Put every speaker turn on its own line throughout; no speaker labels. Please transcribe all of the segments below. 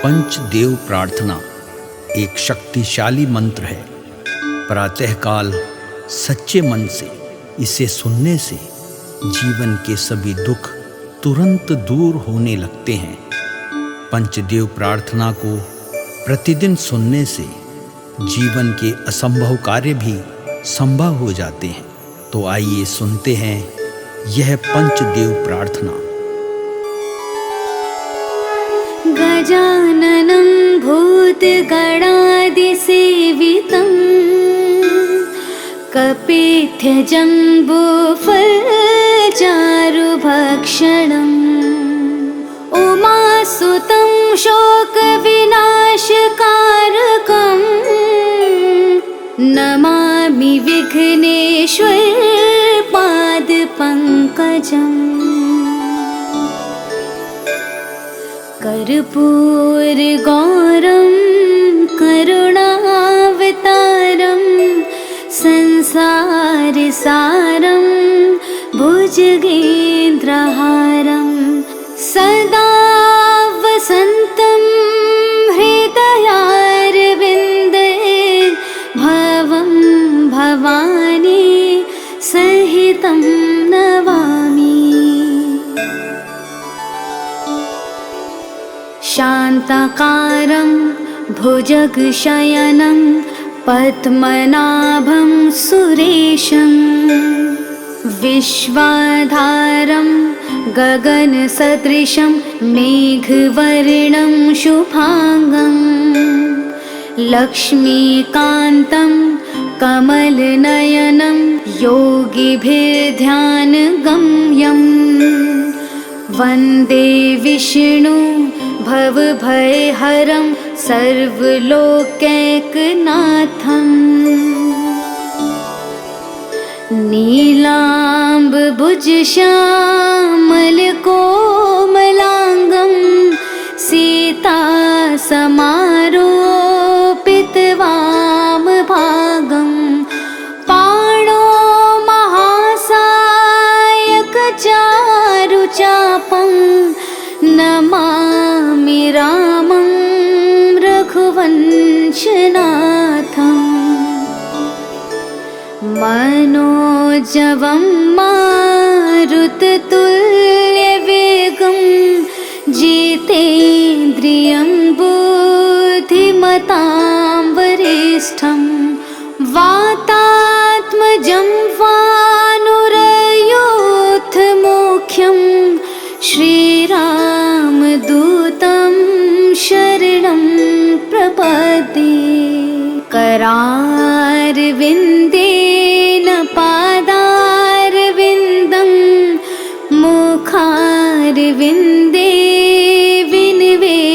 पंचदेव प्रार्थना एक शक्तिशाली मंत्र है। प्रातःकाल सच्चे मन से इसे सुनने से जीवन के सभी दुख तुरंत दूर होने लगते हैं। पंचदेव प्रार्थना को प्रतिदिन सुनने से जीवन के असंभव कार्य भी संभव हो जाते हैं। तो आइए सुनते हैं यह पंचदेव प्रार्थना।
गजाननं भूतगणादिसेवितं कपित्थजम्बूफलचारुभक्षणम् उमासुतं शोकविनाशकारकम् नमामि विघ्नेश्वर पादपङ्कजम्। कर्पूरगौरं करुणावतारं संसारसारं भुजगेन्द्रहारं सदा वसन्तं हृदयारविन्दे भवं भवानी सहितं नमामि। शान्ताकारं भुजगशयनं पद्मनाभं सुरेशं विश्वाधारं गगनसदृशं मेघवर्णं शुभांगं लक्ष्मीकान्तं कमलनयनं योगिभिर्ध्यानगम्यं वन्दे विष्णु भवभयहरं सर्वलोकैकनाथम्। नीलाम्बुजश्यामलकोमलाङ्गं सीतासमारोपितवामभागं पाणो महासायकचारुचापं नमामि रामं रघुवंशनाथम्। मनोजवं मारुततुल्यवेगं जितेन्द्रियं बुद्धिमतां वरिष्ठं वातात्मजं वानुरयूथमुख्यं श्रीरामदूतं शरणं प्रपद्ये। करारविन्देन पादारविन्दं मुखारविन्दे विनिवेशयन्तं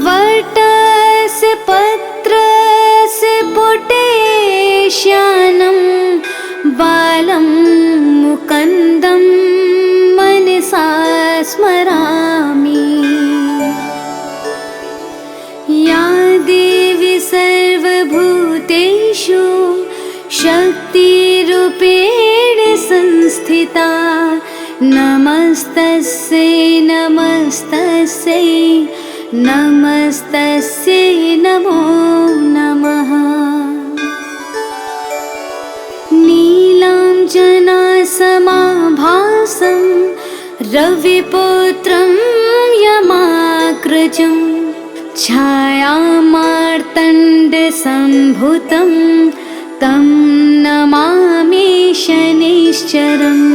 वटस्य पत्रस्य पुटेश्यानं बालं मुकुन्दं मनसा स्मरामि। या देवी सर्वभूतेषु शक्तिरूपेण संस्थिता नमस्तस्यै नमस्तस्यै नमस्तस्यै नमो नमः। नीलाञ्जनासमाभासं रविपुत्रं यमाग्रजं छायामार्तण्डसम्भुतं तं नमामि शनैश्चरम्।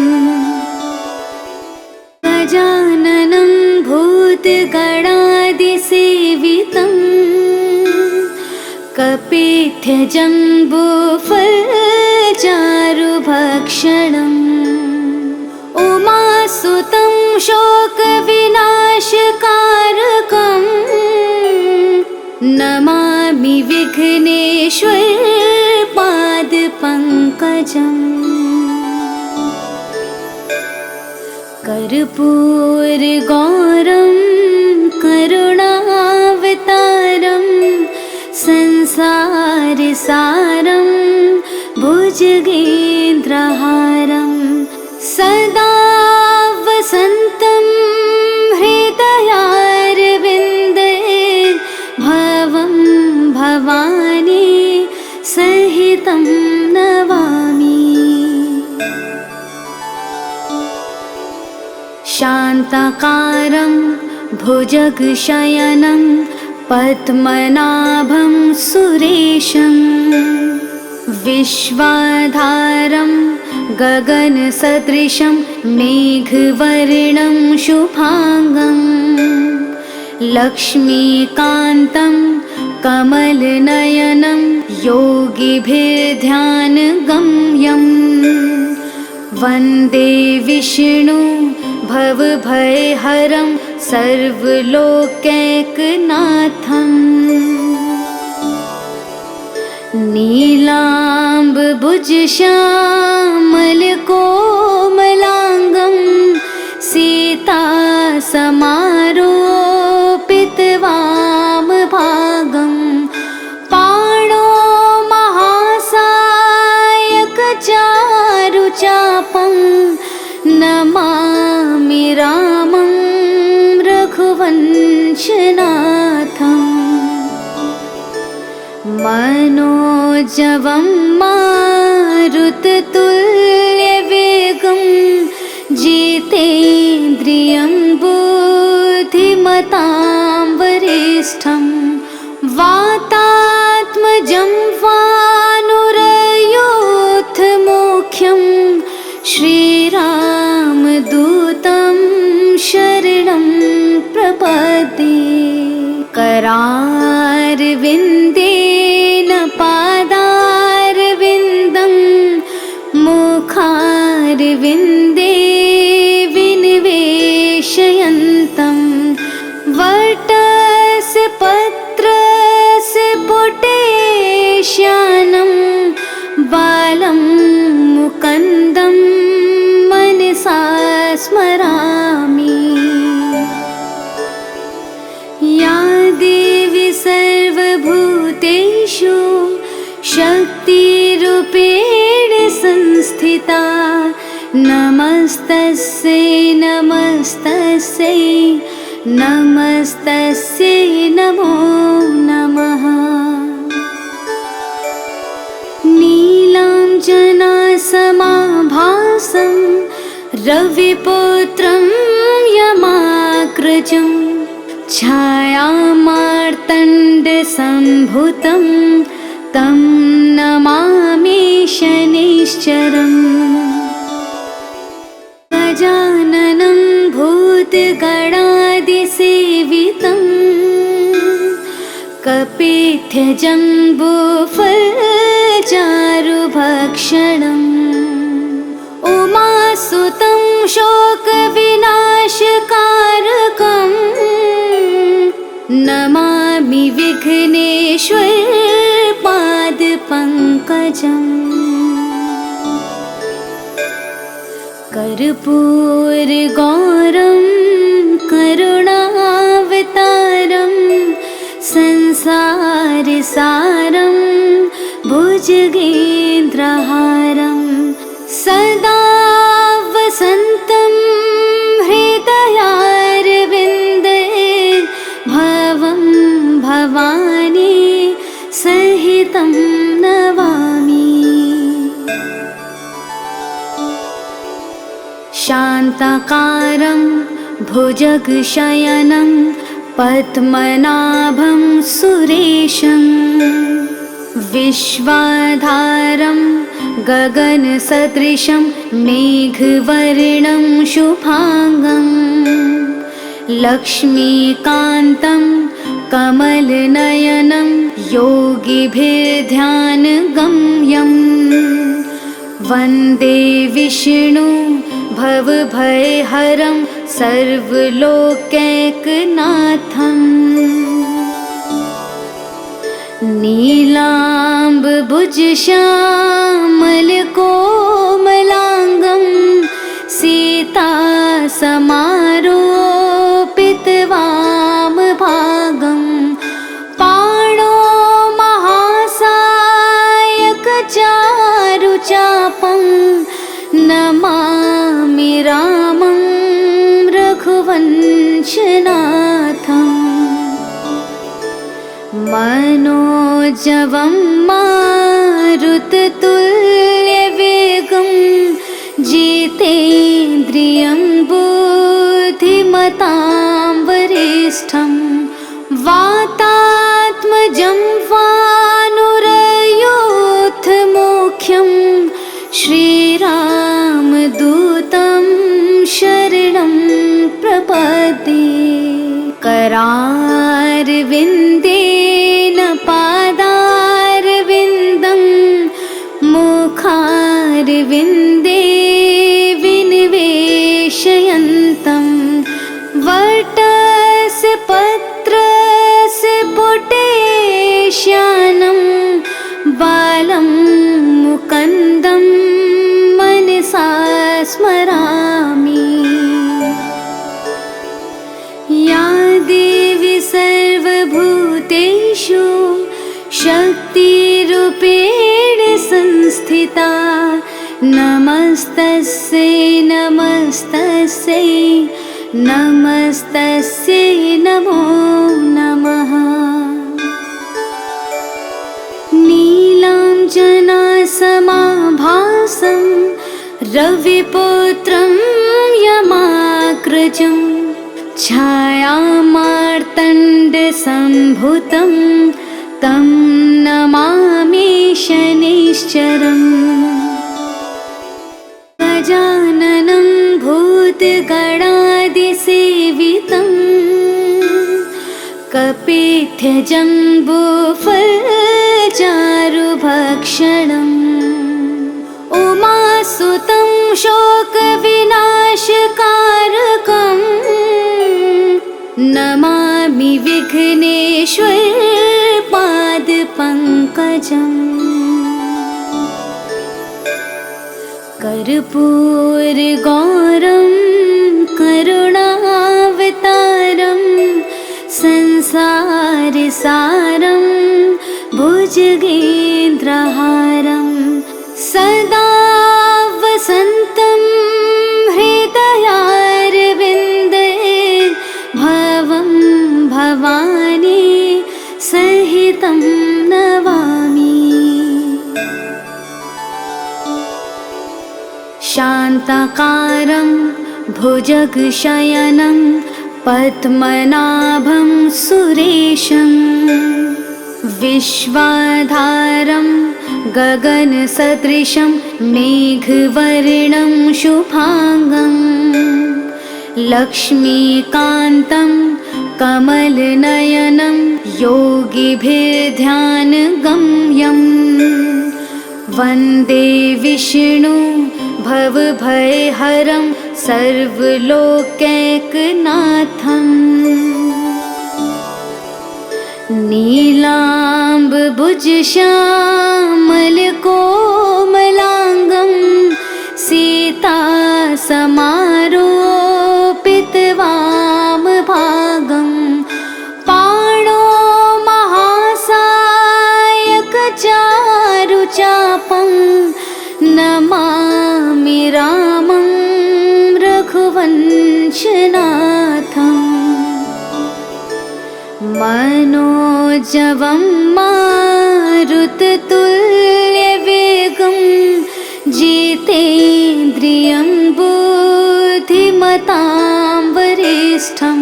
गजाननं भूतगणादिसेवितं कपित्थजम्बूफलचारुभक्षणम् उमासुतं शोकविनाशकारकम् नमामि विघ्नेश्वर पादपङ्कजम्। कर्पूरगौरं करुणावतारं संसारसारं भुजगेन्द्रहारं सदा वसन्तं हृदयारविन्दे शान्ताकारं भुजगशयनं पद्मनाभं सुरेशं विश्वाधारं गगनसदृशं मेघवर्णं शुभांगं लक्ष्मीकान्तं कमलनयनं योगिभिर्ध्यानगम्यं वन्दे विष्णु भवभयहरं सर्वलोकैकनाथम् नीलाम्बुजश्यामलकोमलाङ्गं सीतासमारोपितवामभागं पाणो महासायकचारुचापं नमामि रामं रघुवंशनाथम् मनोजवं मारुततुल्यवेगं जितेन्द्रियं बुद्धिमतां वरिष्ठं वातात्मजं वानुरयूथमुख्यं श्रीरामदूतं शरणं प्रपद्ये करारविन्देन पादारविन्दं मुखारविन्दे विनिवेशयन्तं वटस्य पत्रस्य पुटेश्यानं बालं मुकुन्दं मनसा स्मरामि। या देवी सर्वभूतेषु शक्तिरूपेण संस्थिता नमस्तस्यै नमस्तस्यै नमस्तस्यै नमो नमः। नीलाञ्जनासमाभासं रविपुत्रं यमाग्रजं छायामार्तण्डसम्भुतं तं नमामि शनैश्चरम् गजाननं भूतगणादिसेवितं कपित्थजम्बूफलचारुभक्षणम् उमासुतं शोकविनाशकारकं नमामि विघ्नेश्वरपादपङ्कजम् कर्पूरगौरं करुणावतारं संसारसारं भुजगेन्द्रहारं सदा वसन्तं हृदयारविन्दे भवं भवानी सहितं नमामि। शान्ताकारं भुजगशयनं पद्मनाभं सुरेशं विश्वाधारं गगनसदृशं मेघवर्णं शुभांगं लक्ष्मीकान्तं कमलनयनं योगिभिर्ध्यानगम्यं वन्दे विष्णु भवभयहरं सर्वलोकैकनाथम् नीलाम्बुजश्यामलकोमलाङ्गं सीतासमारोपितवामभागं पाणो महासायकचारुचापं नमामि रामं रघुवंशनाथम् मनोजवं मारुततुल्यवेगं जितेन्द्रियं बुद्धिमतां बुद्धिमतां वरिष्ठं वातात्मजं वानुरयोऽथमुख्यं श्रीरामदूतं शरणं प्रपद्ये। करारविन्देन पादारविन्दं मुखारविन्दे विनिवेशयन्तं वटस्य पत्रस्य पुटेश्यानं बालं मुकुन्दं मनसा स्मरामि। या देवी सर्वभूतेषु शक्तिरूपेण संस्थिता नमस्तस्यै नमस्तस्यै नमस्तस्यै नमो नमः। नीलाञ्जनासमाभासं रविपुत्रं यमाग्रजं छायामार्तण्डसम्भुतं तं नमामि शनैश्चरम्। गजाननं भूतगणादिसेवितं कपित्थजम्बूफलचारुभक्षणम् उमासुतं शोकविनाशकारकं नमामि विघ्नेश्वरपादपङ्कजम्। कर्पूरगौरं करुणावतारं संसारसारं भुजगेन्द्रहारं सदा वसन्तं हृदयारविन्दे भवं भवानी सहितं नमामि। शान्ताकारं भुजगशयनं पद्मनाभं सुरेशं विश्वाधारं गगनसदृशं मेघवर्णं शुभांगं लक्ष्मीकान्तं कमलनयनं योगिभिर्ध्यानगम्यं वन्दे विष्णु भवभयहरं सर्वलोकैकनाथम्। नीलाम्बुजश्यामलकोमलाङ्गं सीतासमारोपितवामभागं पाणो महासायकचारुचापं नमामि रामं रघुवंशनाथम्। मनोजवं मारुततुल्यवेगं जितेन्द्रियं बुद्धिमतां वरिष्ठं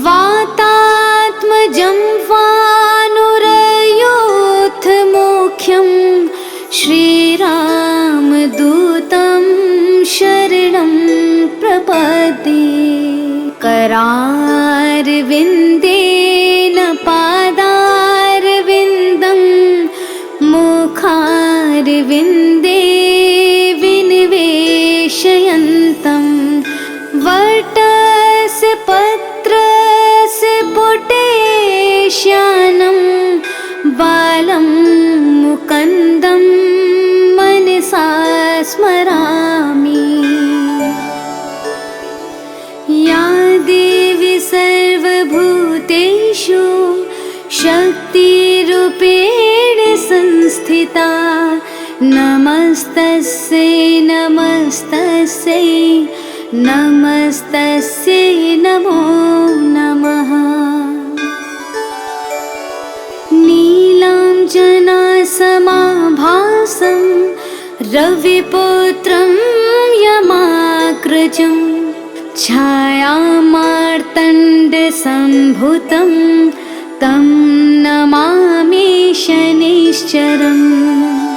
वातात्मजं वानुरयोऽथमुख्यं श्रीरामदूतं शरणं प्रपद्ये। करारविन्देन पादारविन्दं मुखारविन्दे विनिवेशयन्तं वटस्य पत्रस्य पुटेश्यानं बालं मुकुन्दं मनसा स्मरामि। या देवी सर्वभूतेषु शक्तिरूपेण संस्थिता नमस्तस्यै नमस्तस्यै नमस्तस्यै नमो नमः। नीलाञ्जनासमाभासं रविपुत्रं यमाग्रजं छायामार्तण्डसम्भुतं तं नमामि शनिश्चरम्।